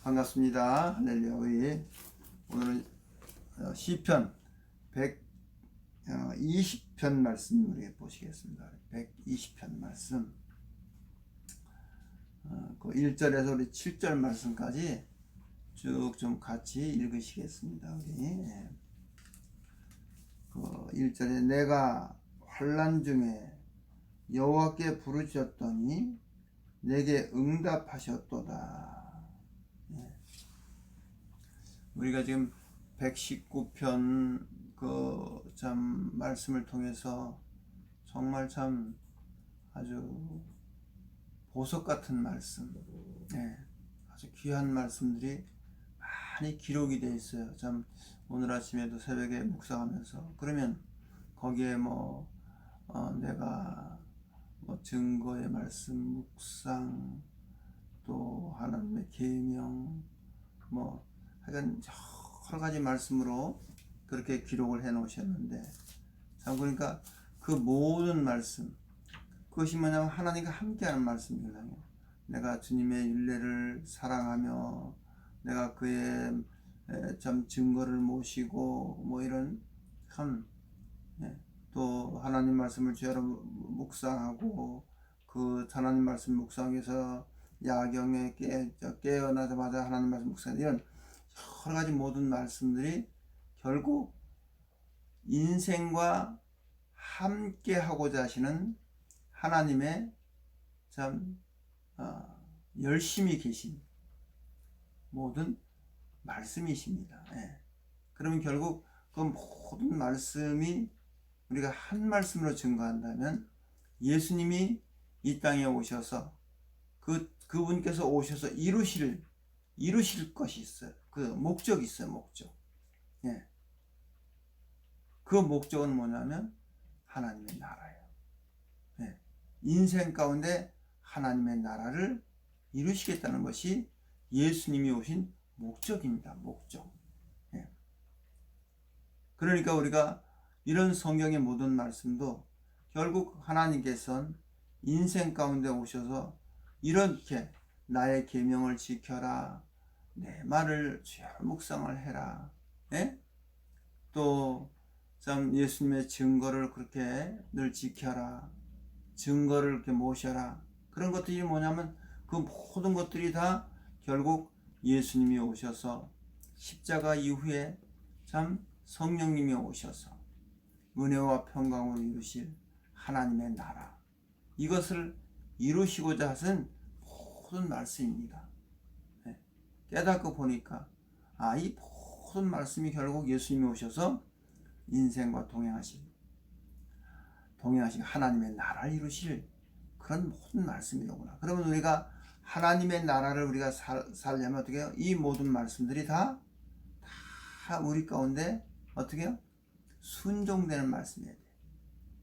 반갑습니다. 할렐루야. 우리 오늘은 시편 120편 말씀 우리 보시겠습니다. 120편 말씀 그 1절에서 우리 7절 말씀까지 쭉 좀 같이 읽으시겠습니다. 우리 그 1절에 내가 환난 중에 여호와께 부르짖었더니 내게 응답하셨도다. 우리가 지금 119편 그 참 말씀을 통해서 정말 참 아주 보석 같은 말씀, 아주 귀한 말씀들이 많이 기록이 되어 있어요. 참 오늘 아침에도 새벽에 묵상하면서 그러면 거기에 내가 증거의 말씀 묵상, 또 하나님의 계명, 하여간 여러 가지 말씀으로 그렇게 기록을 해 놓으셨는데, 참 그러니까 그 모든 말씀, 그것이 뭐냐면 하나님과 함께하는 말씀이거든요. 내가 주님의 율례를 사랑하며 내가 그의 참 증거를 모시고 이런 참 또 하나님 말씀을 주야로 묵상하고 그 하나님 말씀 묵상해서 야경에 깨어나자마자 하나님 말씀 묵상, 이런 여러 가지 모든 말씀들이 결국 인생과 함께 하고자 하시는 하나님의 참 열심히 계신 모든 말씀이십니다. 그러면 결국 그 모든 말씀이 우리가 한 말씀으로 증거한다면 예수님이 이 땅에 오셔서 그분께서 오셔서 이루실 것이 있어요. 그 목적이 있어요. 목적. 그 목적은 뭐냐면 하나님의 나라예요. 인생 가운데 하나님의 나라를 이루시겠다는 것이 예수님이 오신 목적입니다. 목적. 그러니까 우리가 이런 성경의 모든 말씀도 결국 하나님께서는 인생 가운데 오셔서 이렇게 나의 계명을 지켜라, 내 말을 주야로 묵상을 해라, 또 참 예수님의 증거를 그렇게 늘 지켜라, 증거를 이렇게 모셔라, 그런 것들이 뭐냐면 그 모든 것들이 다 결국 예수님이 오셔서 십자가 이후에 참 성령님이 오셔서 은혜와 평강을 이루실 하나님의 나라, 이것을 이루시고자 하신 모든 말씀입니다. 깨닫고 보니까 이 모든 말씀이 결국 예수님이 오셔서 인생과 동행하신 하나님의 나라를 이루실 그런 모든 말씀이로구나. 그러면 우리가 하나님의 나라를 우리가 살려면 어떻게 해요? 이 모든 말씀들이 다 우리 가운데 어떻게 해요? 순종되는 말씀이어야 돼요.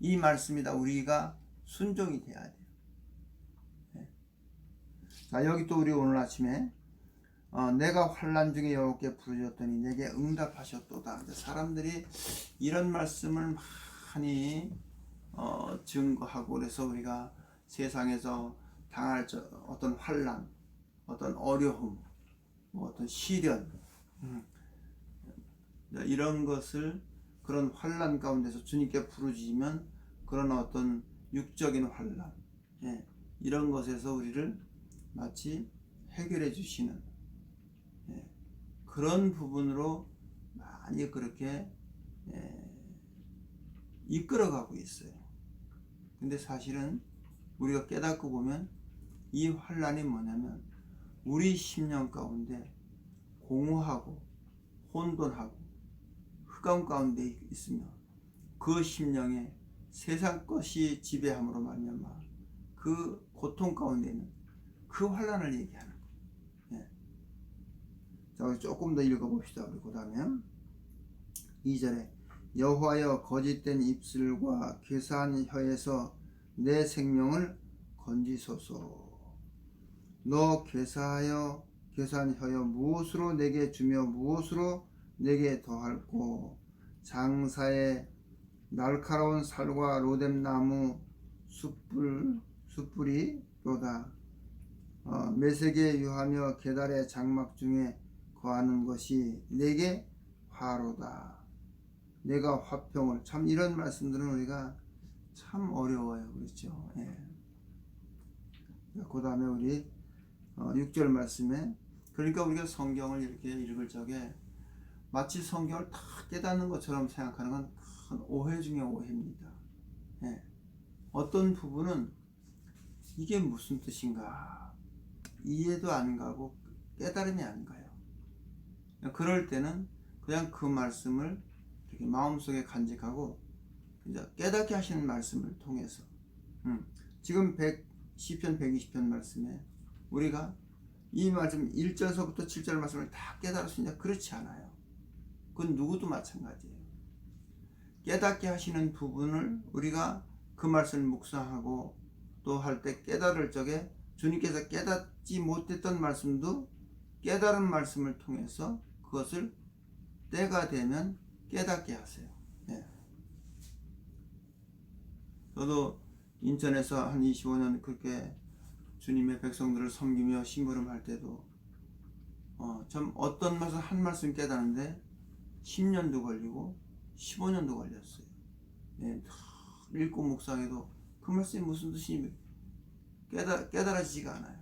이 말씀이 다 우리가 순종이 돼야 돼요. 자, 여기 또 우리 오늘 아침에 내가 환난 중에 여호와께 부르짖었더니 내게 응답하셨도다. 사람들이 이런 말씀을 많이 증거하고, 그래서 우리가 세상에서 당할 어떤 환난, 어떤 어려움, 어떤 시련, 이런 것을, 그런 환난 가운데서 주님께 부르짖으면 그런 어떤 육적인 환난, 이런 것에서 우리를 마치 해결해 주시는 그런 부분으로 많이 그렇게 이끌어가고 있어요. 근데 사실은 우리가 깨닫고 보면 이 환난이 뭐냐면 우리 심령 가운데 공허하고 혼돈하고 흑암 가운데 있으며 그 심령에 세상 것이 지배함으로 말미암아 그 고통 가운데 있는 그 환난을 얘기하는 거예요. 자, 조금 더 읽어봅시다. 우리 그 다음에 2절에 여호와여 거짓된 입술과 괴사한 혀에서 내 생명을 건지소서. 너 괴사한 혀여 무엇으로 내게 주며 무엇으로 내게 더할꼬. 장사에 날카로운 살과 로뎀나무 숯불이 로다. 메색에 유하며 계달의 장막 중에 거하는 것이 내게 화로다. 내가 화평을, 참 이런 말씀들은 우리가 참 어려워요. 그렇죠? 예. 그 다음에 우리 6절 말씀에, 그러니까 우리가 성경을 이렇게 읽을 적에 마치 성경을 다 깨닫는 것처럼 생각하는 건 큰 오해 중에 오해입니다. 예. 어떤 부분은 이게 무슨 뜻인가 이해도 안 가고 깨달음이 안 가요. 그럴 때는 그냥 그 말씀을 이렇게 마음속에 간직하고 깨닫게 하시는 말씀을 통해서 지금 시편 120편 말씀에 우리가 이 말씀 1절서부터 7절 말씀을 다 깨달을 수 있냐? 그렇지 않아요. 그건 누구도 마찬가지예요. 깨닫게 하시는 부분을 우리가 그 말씀을 묵상하고 또 할 때 깨달을 적에 주님께서 깨닫지 못했던 말씀도 깨달은 말씀을 통해서 그것을 때가 되면 깨닫게 하세요. 네. 저도 인천에서 한 25년 그렇게 주님의 백성들을 섬기며 심부름할 때도 참 어떤 말씀 한 말씀 깨닫는데 10년도 걸리고 15년도 걸렸어요. 네, 읽고 묵상해도 그 말씀이 무슨 뜻인지 깨달아지지가 않아요.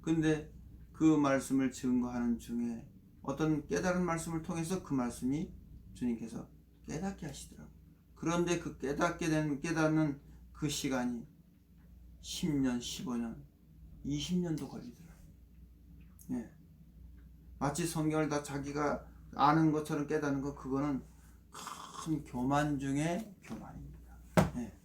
근데 그 말씀을 증거하는 중에 어떤 깨달은 말씀을 통해서 그 말씀이 주님께서 깨닫게 하시더라고요. 그런데 그 깨닫는 그 시간이 10년, 15년, 20년도 걸리더라고요. 예. 마치 성경을 다 자기가 아는 것처럼 깨닫는 거, 그거는 큰 교만 중에 교만입니다. 예.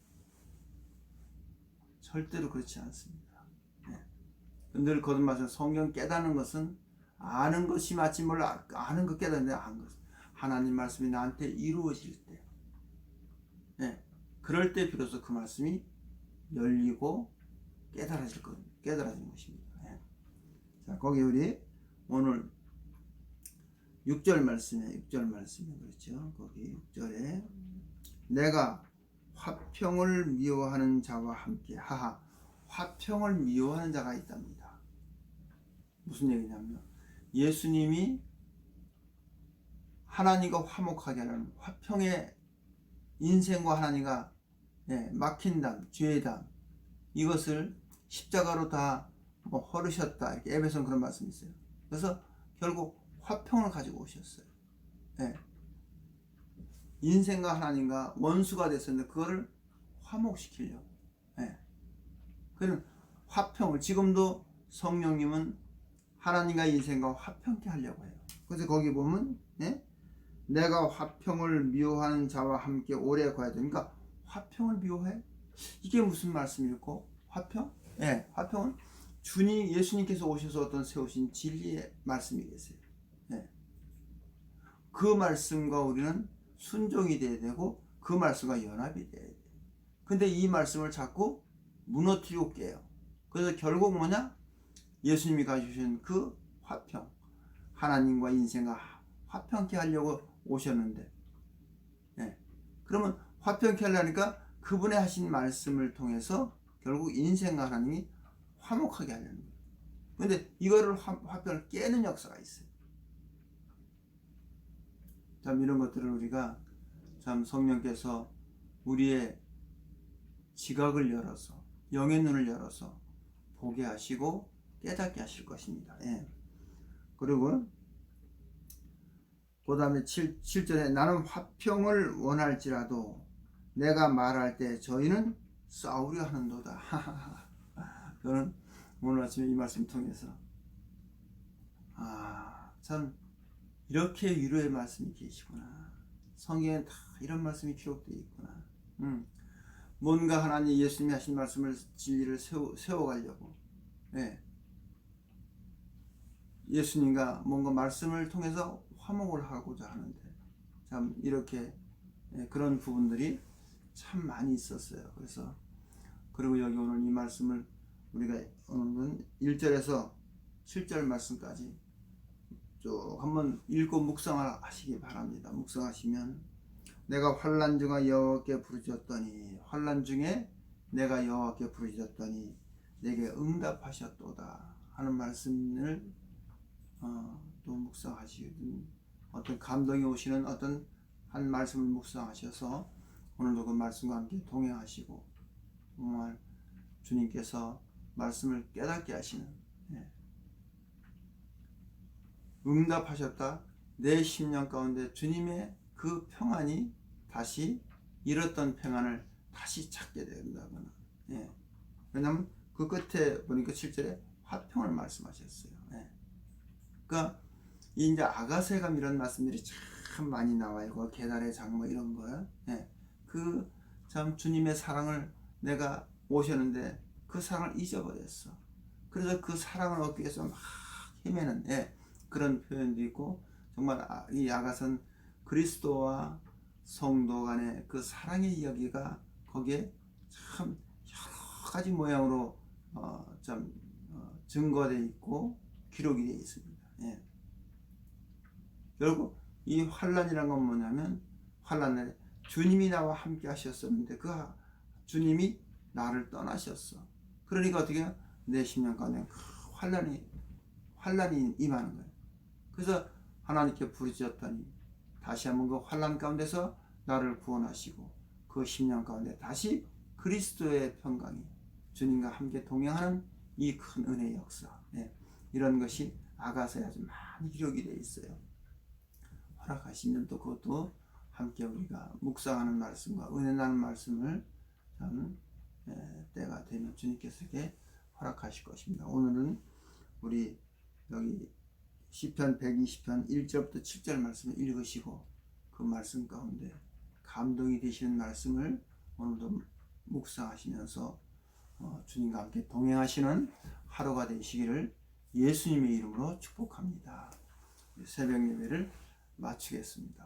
절대로 그렇지 않습니다. 예. 늘 거듭말씀, 성경 깨닫는 것은 아는 것이 마치 몰라 아는 것 깨닫는데 아는 것, 하나님 말씀이 나한테 이루어질 때, 예. 그럴 때 비로소 그 말씀이 열리고 깨달아지는 것입니다. 예. 자, 거기 우리 오늘 6절 말씀에 그렇죠. 거기 6절에 내가 화평을 미워하는 자와 함께 하하. 화평을 미워하는 자가 있답니다. 무슨 얘기냐면 예수님이 하나님과 화목하게 하는 화평의 인생과 하나님과 막힌 담, 죄의 담, 이것을 십자가로 다 헐으셨다. 이렇게 에베소는 그런 말씀이 있어요. 그래서 결국 화평을 가지고 오셨어요. 예. 인생과 하나님과 원수가 됐었는데 그거를 화목시키려고. 예. 그는 화평을, 지금도 성령님은 하나님과 인생과 화평케 하려고 해요. 그래서 거기 보면 내가 화평을 미워하는 자와 함께 오래 거야 되니까, 화평을 미워해? 이게 무슨 말씀일까? 화평? 예, 화평은 예수님께서 오셔서 어떤 세우신 진리의 말씀이겠어요. 예. 그 말씀과 우리는 순종이 돼야 되고 그 말씀과 연합이 돼야 돼요. 근데 이 말씀을 자꾸 무너뜨리고 깨요. 그래서 결국 뭐냐? 예수님이 가주신 그 화평, 하나님과 인생과 화평케 하려고 오셨는데, 그러면 화평케 하려니까 그분의 하신 말씀을 통해서 결국 인생과 하나님이 화목하게 하려는 거예요. 근데 이거를 화평을 깨는 역사가 있어요. 참 이런 것들을 우리가 참 성령께서 우리의 지각을 열어서, 영의 눈을 열어서 보게 하시고 깨닫게 하실 것입니다. 예. 그리고 그 다음에 7절에 나는 화평을 원할지라도 내가 말할 때 저희는 싸우려 하는도다. 저는 오늘 아침에 이 말씀 통해서 참 이렇게 위로의 말씀이 계시구나. 성경에 다 이런 말씀이 기록되어 있구나. 뭔가 하나님 예수님이 하신 말씀을, 진리를 세워가려고 예수님과 뭔가 말씀을 통해서 화목을 하고자 하는데, 참 이렇게 그런 부분들이 참 많이 있었어요. 그래서 그리고 여기 오늘 이 말씀을 우리가 오늘은 1절에서 7절 말씀까지 쭉 한번 읽고 묵상을 하시기 바랍니다. 묵상하시면 내가 환난 중에 여호와께 부르짖었더니 내게 응답하셨도다 하는 말씀을 또 묵상하시거든. 어떤 감동이 오시는 어떤 한 말씀을 묵상하셔서 오늘도 그 말씀과 함께 동행하시고 정말 주님께서 말씀을 깨닫게 하시는 응답하셨다. 내 심령 가운데 주님의 그 평안이 다시 잃었던 평안을 다시 찾게 된다거나 왜냐하면 그 끝에 보니까 7절에 화평을 말씀하셨어요. 그러니까 이제 아가새감 이런 말씀들이 참 많이 나와요. 그 계달의 장모 이런 거. 그 참 주님의 사랑을 내가 모셨는데 그 사랑을 잊어버렸어. 그래서 그 사랑을 얻기 위해서 막 헤매는 그런 표현도 있고 정말 이 아가선 그리스도와 성도 간의 그 사랑의 이야기가 거기에 참 여러 가지 모양으로 증거되어 있고 기록이 되어 있습니다. 결국 이 환란이란 건 뭐냐면 환란에 주님이 나와 함께 하셨었는데 그 주님이 나를 떠나셨어. 그러니까 어떻게 내 심령 가운데 환란이 임하는 거예요. 그래서 하나님께 부르짖었더니 다시 한번 그 환란 가운데서 나를 구원하시고 그 심령 가운데 다시 그리스도의 평강이 주님과 함께 동행하는 이 큰 은혜의 역사, 이런 것이 아가서에 아주 많이 기록이 되어 있어요. 허락하시면 또 그것도 함께 우리가 묵상하는 말씀과 은혜 나는 말씀을 참 때가 되면 주님께서 이렇게 허락하실 것입니다. 오늘은 우리 여기 시편 120편 1절부터 7절 말씀을 읽으시고 그 말씀 가운데 감동이 되시는 말씀을 오늘도 묵상하시면서 주님과 함께 동행하시는 하루가 되시기를 예수님의 이름으로 축복합니다. 새벽 예배를 마치겠습니다.